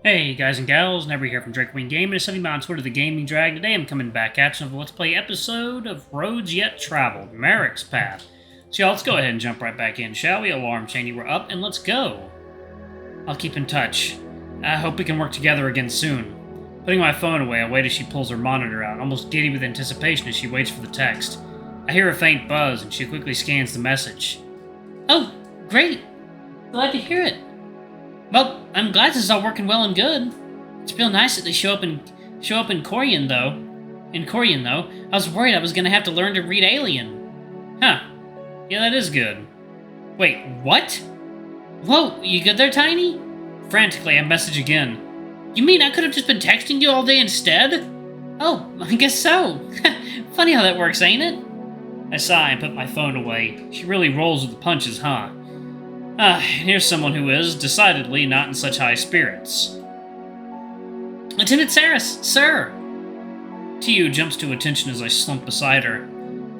Hey guys and gals, Never here from Drake Wing Gaming. It's something on Twitter, the Gaming Drag. Today I'm coming back at you with a Let's Play episode of Roads Yet Traveled, Marruk's Path. So y'all, let's go ahead and jump right back in, shall we? Alarm chaining, we're up and let's go. I'll keep in touch. I hope we can work together again soon. Putting my phone away, I wait as she pulls her monitor out, almost giddy with anticipation as she waits for the text. I hear a faint buzz and she quickly scans the message. Oh, great! Glad to hear it. Well, I'm glad this is all working well and good. It's real nice that they show up in Korean, though. I was worried I was gonna have to learn to read alien. Huh. Yeah, that is good. Wait, what? Whoa, you good there, Tiny? Frantically, I message again. You mean I could have just been texting you all day instead? Oh, I guess so. Funny how that works, ain't it? I sigh and put my phone away. She really rolls with the punches, huh? Here's someone who is, decidedly, not in such high spirits. Lieutenant Saris, sir! Tyu jumps to attention as I slump beside her.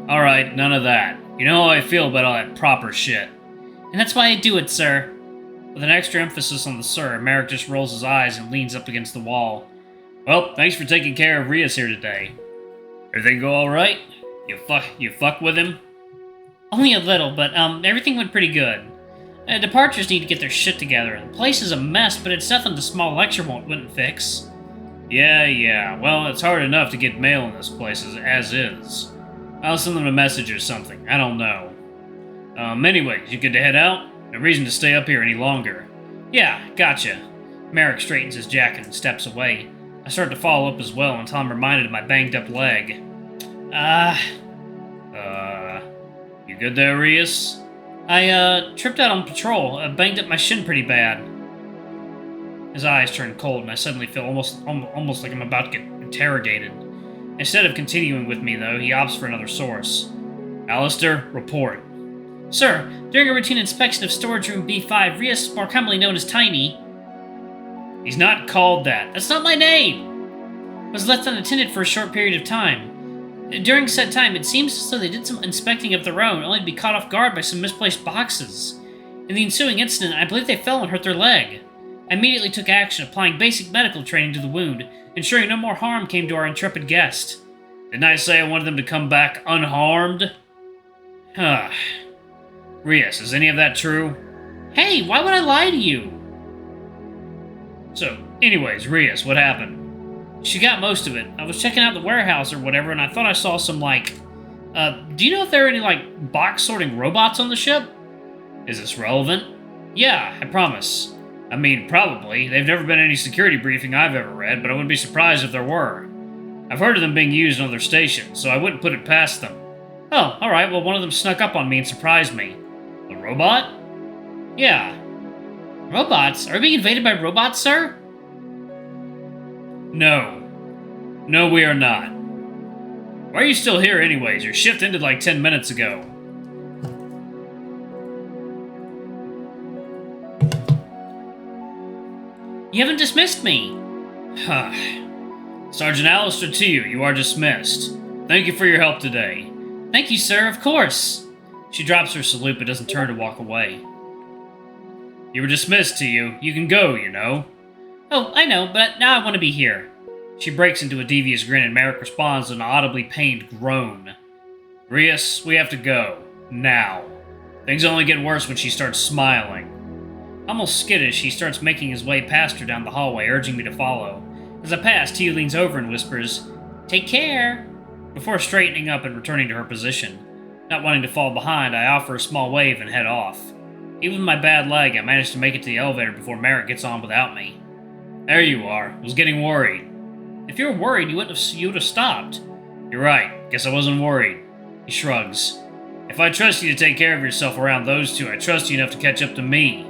Alright, none of that. You know how I feel about all that proper shit. And that's why I do it, sir. With an extra emphasis on the sir, Marruk just rolls his eyes and leans up against the wall. Well, thanks for taking care of Rias here today. Everything go alright? You fuck with him? Only a little, but, everything went pretty good. Departures need to get their shit together. The place is a mess, but it's nothing the small lecture wouldn't fix. Yeah. Well, it's hard enough to get mail in this place as is. I'll send them a message or something. I don't know. Anyways, you good to head out? No reason to stay up here any longer. Yeah, gotcha. Marruk straightens his jacket and steps away. I start to follow up as well until I'm reminded of my banged-up leg. You good there, Rias? I, tripped out on patrol. Banged up my shin pretty bad. His eyes turn cold, and I suddenly feel almost like I'm about to get interrogated. Instead of continuing with me, though, he opts for another source. Alistair, report. Sir, during a routine inspection of storage room B5, Rias, more commonly known as Tiny... He's not called that. That's not my name! Was left unattended for a short period of time. During said time, it seems as though they did some inspecting of their own, only to be caught off guard by some misplaced boxes. In the ensuing incident, I believe they fell and hurt their leg. I immediately took action, applying basic medical training to the wound, ensuring no more harm came to our intrepid guest. Didn't I say I wanted them to come back unharmed? Rias, is any of that true? Hey, why would I lie to you? So, anyways, Rias, what happened? She got most of it. I was checking out the warehouse or whatever, and I thought I saw some, do you know if there are any, box-sorting robots on the ship? Is this relevant? Yeah, I promise. I mean, probably. They've never been any security briefing I've ever read, but I wouldn't be surprised if there were. I've heard of them being used on other stations, so I wouldn't put it past them. Oh, alright, well, one of them snuck up on me and surprised me. A robot? Yeah. Robots? Are we being invaded by robots, sir? No, we are not. Why are you still here anyways? Your shift ended like 10 minutes ago. You haven't dismissed me. Sergeant Alistair Tyu, you are dismissed. Thank you for your help today. Thank you, sir, of course. She drops her salute but doesn't turn to walk away. You were dismissed, Tyu. You can go, you know. Oh, I know, but now I want to be here. She breaks into a devious grin and Marruk responds with an audibly pained groan. Rias, we have to go. Now. Things only get worse when she starts smiling. Almost skittish, he starts making his way past her down the hallway, urging me to follow. As I pass, Tyu leans over and whispers, Take care! Before straightening up and returning to her position. Not wanting to fall behind, I offer a small wave and head off. Even with my bad leg, I manage to make it to the elevator before Marruk gets on without me. There you are. I was getting worried. If you were worried, you would have stopped. You're right. Guess I wasn't worried. He shrugs. If I trust you to take care of yourself around those two, I trust you enough to catch up to me.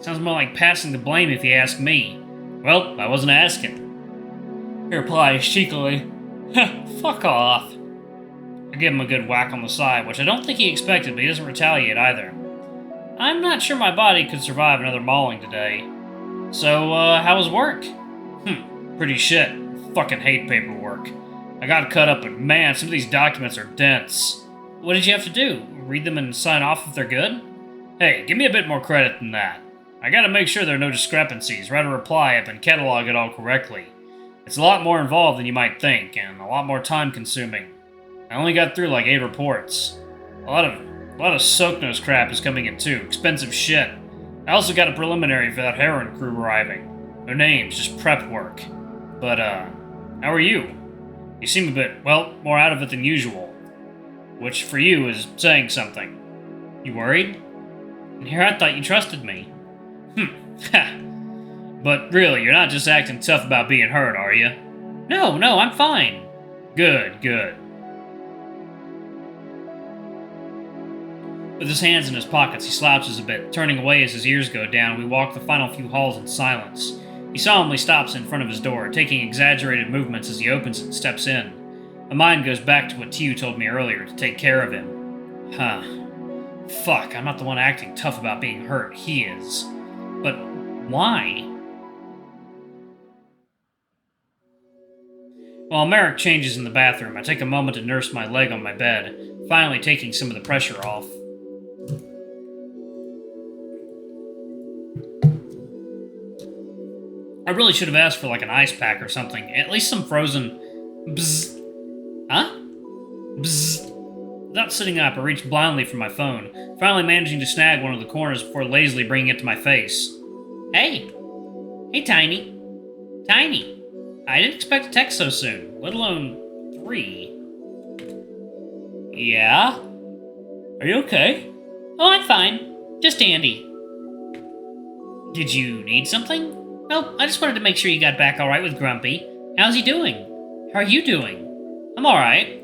Sounds more like passing the blame if you ask me. Well, I wasn't asking. He replies cheekily, Fuck off. I give him a good whack on the side, which I don't think he expected, but he doesn't retaliate either. I'm not sure my body could survive another mauling today. So, how was work? Pretty shit. Fucking hate paperwork. I got cut up, but man, some of these documents are dense. What did you have to do? Read them and sign off if they're good? Hey, give me a bit more credit than that. I gotta make sure there are no discrepancies, write a reply up, and catalog it all correctly. It's a lot more involved than you might think, and a lot more time-consuming. I only got through like 8 reports. A lot of soak-nose crap is coming in too. Expensive shit. I also got a preliminary for that heroin crew arriving. No names, just prep work. But, how are you? You seem a bit, well, more out of it than usual. Which, for you, is saying something. You worried? And here I thought you trusted me. Ha! But really, you're not just acting tough about being hurt, are you? No, I'm fine. Good. With his hands in his pockets, he slouches a bit, turning away as his ears go down. We walk the final few halls in silence. He solemnly stops in front of his door, taking exaggerated movements as he opens it and steps in. My mind goes back to what Tyu told me earlier, to take care of him. Huh. Fuck, I'm not the one acting tough about being hurt. He is. But why? While Marruk changes in the bathroom, I take a moment to nurse my leg on my bed, finally taking some of the pressure off. I really should have asked for like an ice pack or something. At least some frozen... Bzzz. Huh? Bzzz. Without sitting up, I reached blindly for my phone, finally managing to snag one of the corners before lazily bringing it to my face. Hey! Hey, Tiny. Tiny! I didn't expect a text so soon, let alone 3. Yeah? Are you okay? Oh, I'm fine. Just Andy. Did you need something? Nope, I just wanted to make sure you got back alright with Grumpy. How's he doing? How are you doing? I'm alright.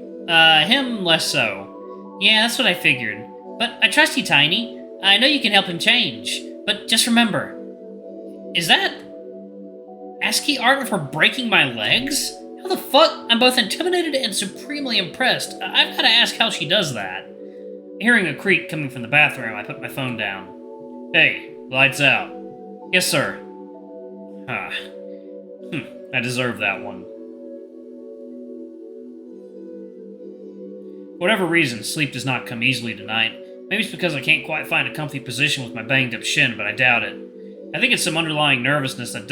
Him less so. Yeah, that's what I figured. But I trust you, Tiny. I know you can help him change. But just remember... Is that... ASCII art of her breaking my legs? How the fuck? I'm both intimidated and supremely impressed. I've gotta ask how she does that. Hearing a creak coming from the bathroom, I put my phone down. Hey, lights out. Yes, sir. Huh. I deserve that one. For whatever reason, sleep does not come easily tonight. Maybe it's because I can't quite find a comfy position with my banged up shin, but I doubt it. I think it's some underlying nervousness that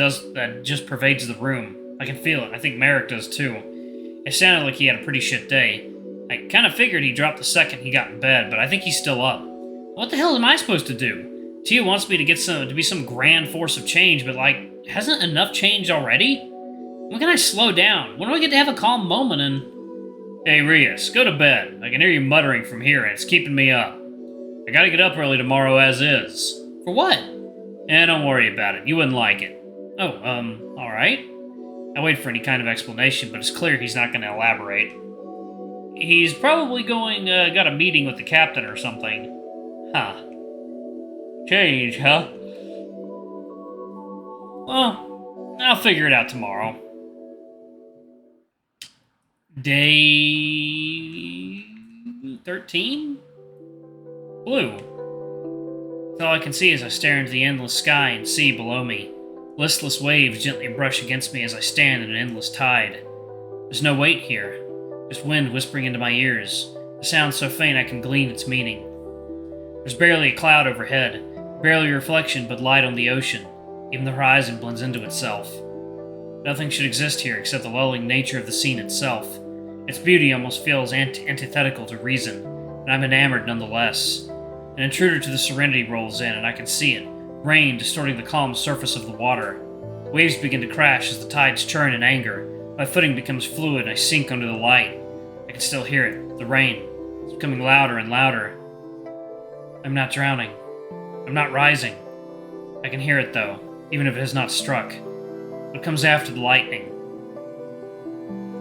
just pervades the room. I can feel it. I think Marruk does too. It sounded like he had a pretty shit day. I kind of figured he dropped the second he got in bed, but I think he's still up. What the hell am I supposed to do? Tyu wants me to be some grand force of change, but like, hasn't enough changed already? When can I slow down? When do I get to have a calm moment and... Hey, Rias, go to bed. I can hear you muttering from here, and it's keeping me up. I gotta get up early tomorrow as is. For what? Don't worry about it. You wouldn't like it. Oh, alright. I wait for any kind of explanation, but it's clear he's not gonna elaborate. He's probably got a meeting with the captain or something. Huh. Change, huh? Well, I'll figure it out tomorrow. Day... 13? Blue. That's all I can see as I stare into the endless sky and sea below me. Listless waves gently brush against me as I stand in an endless tide. There's no weight here, just wind whispering into my ears, a sound so faint I can glean its meaning. There's barely a cloud overhead, barely a reflection but light on the ocean. Even the horizon blends into itself. Nothing should exist here except the lulling nature of the scene itself. Its beauty almost feels antithetical to reason, and I'm enamored nonetheless. An intruder to the serenity rolls in, and I can see it, rain distorting the calm surface of the water. Waves begin to crash as the tides churn in anger. My footing becomes fluid, and I sink under the light. I can still hear it, the rain. It's becoming louder and louder. I'm not drowning. I'm not rising. I can hear it, though, even if it has not struck. What comes after the lightning?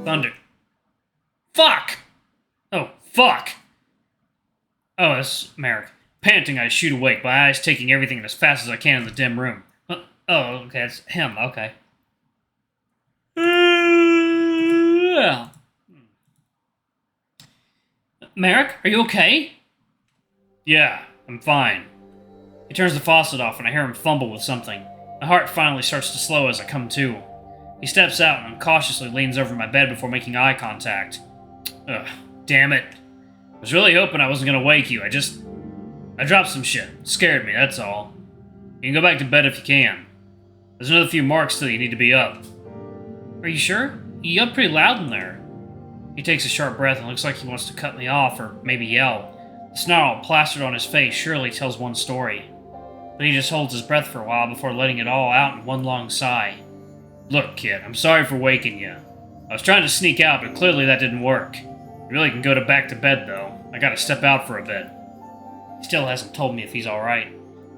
Thunder. Fuck! Oh, fuck! Oh, that's Marruk. Panting, I shoot awake, my eyes taking everything in as fast as I can in the dim room. Oh, okay, it's him, okay. Marruk, are you okay? Yeah, I'm fine. He turns the faucet off and I hear him fumble with something. My heart finally starts to slow as I come to. He steps out and cautiously leans over my bed before making eye contact. Ugh, damn it. I was really hoping I wasn't gonna wake you. I dropped some shit. Scared me, that's all. You can go back to bed if you can. There's another few marks till you need to be up. Are you sure? You yelled pretty loud in there. He takes a sharp breath and looks like he wants to cut me off or maybe yell. The snarl plastered on his face surely tells one story. But he just holds his breath for a while before letting it all out in one long sigh. Look, kid, I'm sorry for waking you. I was trying to sneak out, but clearly that didn't work. You really can go back to bed, though. I gotta step out for a bit. He still hasn't told me if he's alright.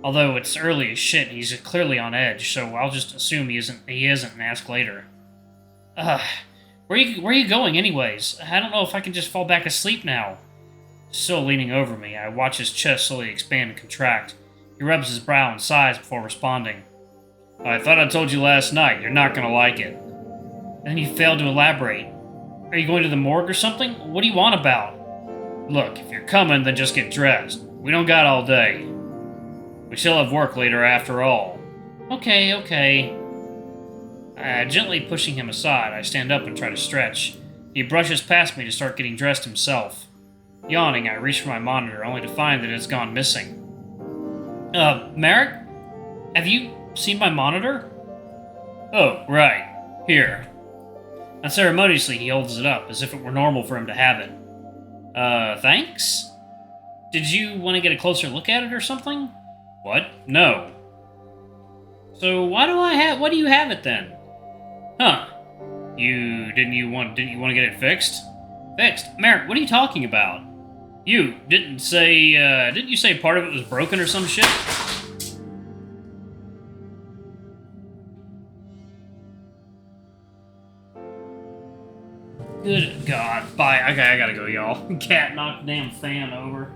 Although it's early as shit and he's clearly on edge, so I'll just assume he isn't and ask later. Where are you going anyways? I don't know if I can just fall back asleep now. Still leaning over me, I watch his chest slowly expand and contract. He rubs his brow and sighs before responding. I thought I told you last night, you're not gonna like it. And then you failed to elaborate. Are you going to the morgue or something? What do you want about? Look, if you're coming, then just get dressed. We don't got all day. We still have work later after all. Okay. Gently pushing him aside, I stand up and try to stretch. He brushes past me to start getting dressed himself. Yawning, I reach for my monitor, only to find that it's gone missing. Marruk? Have you seen my monitor? Oh, right. Here. Unceremoniously, he holds it up, as if it were normal for him to have it. Thanks? Did you want to get a closer look at it or something? What? No. So why do you have it then? Huh. Didn't you want to get it fixed? Fixed? Marruk, what are you talking about? Didn't you say part of it was broken or some shit? Good God. Bye. Okay, I gotta go, y'all. Cat knocked the damn fan over.